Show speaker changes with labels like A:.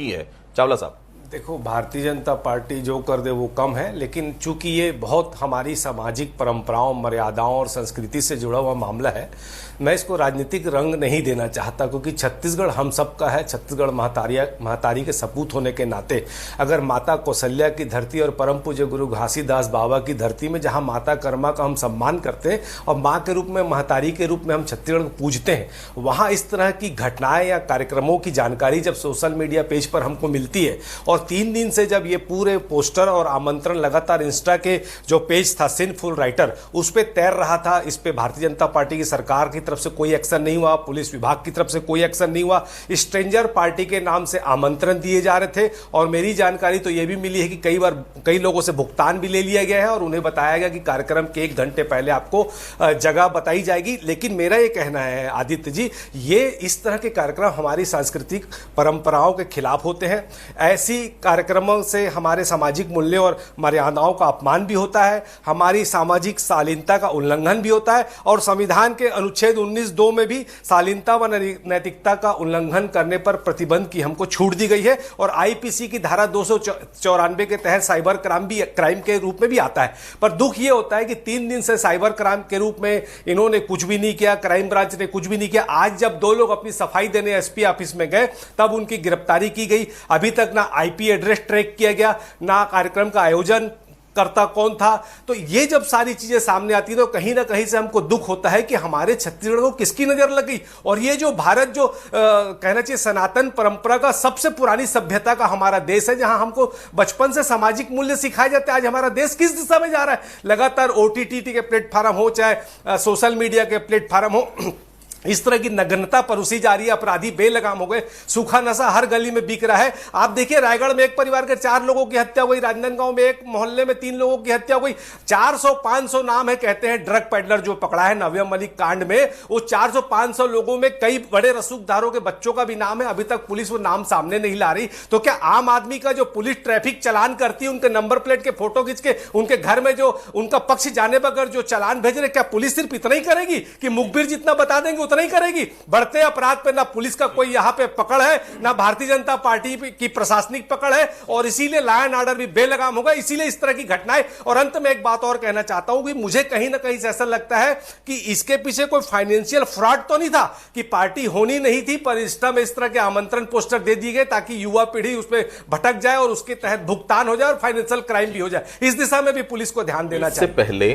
A: ही है। चावला साहब,
B: देखो, भारतीय जनता पार्टी जो कर दे वो कम है, लेकिन चूंकि ये बहुत हमारी सामाजिक परंपराओं, मर्यादाओं और संस्कृति से जुड़ा हुआ मामला है, मैं इसको राजनीतिक रंग नहीं देना चाहता, क्योंकि छत्तीसगढ़ हम सबका है। छत्तीसगढ़ महतारी के सपूत होने के नाते अगर माता कौशल्या की धरती और परम पूज्य गुरु घासीदास बाबा की धरती में, जहां माता कर्मा का हम सम्मान करते हैं और माँ के रूप में, महतारी के रूप में हम छत्तीसगढ़ को पूजते हैं, वहां इस तरह की घटनाएं या कार्यक्रमों की जानकारी जब सोशल मीडिया पेज पर हमको मिलती है, और 3 दिन से जब ये पूरे पोस्टर और आमंत्रण लगातार इंस्टा के जो पेज था सिनफुल राइटर, उस पर तैर रहा था, इस पे भारतीय जनता पार्टी की सरकार की तरफ से कोई एक्शन नहीं हुआ, पुलिस विभाग की तरफ से कोई एक्शन नहीं हुआ, स्ट्रेंजर पार्टी के नाम से आमंत्रण दिए जा रहे थे। और मेरी जानकारी तो यह भी मिली है कि कई लोगों से भुगतान भी ले लिया गया है और उन्हें बताया गया कि कार्यक्रम के 1 घंटे पहले आपको जगह बताई जाएगी। लेकिन मेरा ये कहना है आदित्य जी, ये इस तरह के कार्यक्रम हमारी सांस्कृतिक परंपराओं के खिलाफ होते हैं। ऐसी कार्यक्रमों से हमारे सामाजिक मूल्यों और मर्यादाओं का अपमान भी होता है, हमारी सामाजिक शालीनता का उल्लंघन भी होता है, और संविधान के अनुच्छेद 19(2) में भी शालीनता व नैतिकता का उल्लंघन करने पर प्रतिबंध की हमको छूट दी गई है, और आईपीसी की धारा 294 के तहत साइबर क्राइम के रूप में भी आता है। पर दुख ये होता है कि 3 दिन से साइबर क्राइम के रूप में इन्होंने कुछ भी नहीं किया, क्राइम ब्रांच ने कुछ भी नहीं किया। आज जब 2 लोग अपनी सफाई देने एसपी ऑफिस में गए, तब उनकी गिरफ्तारी की गई। अभी तक ना आईपी एड्रेस ट्रैक किया गया, ना कार्यक्रम का आयोजन करता कौन था। तो ये जब सारी चीजें सामने आती है, तो कहीं ना कहीं से हमको दुख होता है कि हमारे छत्तीसगढ़ को किसकी नजर लग गई। और ये जो भारत, जो कहना चाहिए सनातन परंपरा का सबसे पुरानी सभ्यता का हमारा देश है, जहां हमको बचपन से सामाजिक मूल्य सिखाए जाते हैं, आज हमारा देश किस दिशा में जा रहा है। लगातार ओटीटी के प्लेटफॉर्म हो, चाहे सोशल मीडिया के प्लेटफॉर्म हो, इस तरह की नग्नता परोसी जा रही है। अपराधी बेलगाम हो गए, सूखा नशा हर गली में बिक रहा है। आप देखिए, रायगढ़ में एक परिवार के 4 लोगों की हत्या हुई, राजनांदगांव में एक मोहल्ले में 3 लोगों की हत्या हुई। 400-500 नाम है, कहते हैं ड्रग पेडलर जो पकड़ा है नव्या मलिक कांड में, वो 400-500 लोगों में कई बड़े रसूखदारों के बच्चों का भी नाम है। अभी तक पुलिस वो नाम सामने नहीं ला रही। तो क्या आम आदमी का जो पुलिस ट्रैफिक चालान करती है, उनके नंबर प्लेट के फोटो खींच के उनके घर में जो उनका पक्ष जाने बगैर जो चालान भेज रहे, क्या पुलिस सिर्फ इतना ही करेगी कि मुखबिर जितना बता देंगे उतना ही करेगी? बढ़ते अपराध पे ना पुलिस का कोई यहां पे पकड़ है, ना भारतीय जनता पार्टी की प्रशासनिक पकड़ है, और इसीलिए लॉ एंड ऑर्डर भी बेलगाम होगा। इसीलिए इस तरह की घटनाएं। और अंत में एक बात और कहना चाहता हूं कि मुझे कहीं ना कहीं से ऐसा लगता है कि इसके पीछे कोई फाइनेंशियल फ्रॉड तो नहीं था, कि पार्टी होनी नहीं थी, पर इस तरह के आमंत्रण पोस्टर दे दिए गए ताकि युवा पीढ़ी उसमें भटक जाए और उसके तहत भुगतान हो जाए और फाइनेंशियल क्राइम भी हो जाए। इस दिशा में भी पुलिस को ध्यान देना चाहिए।
A: पहले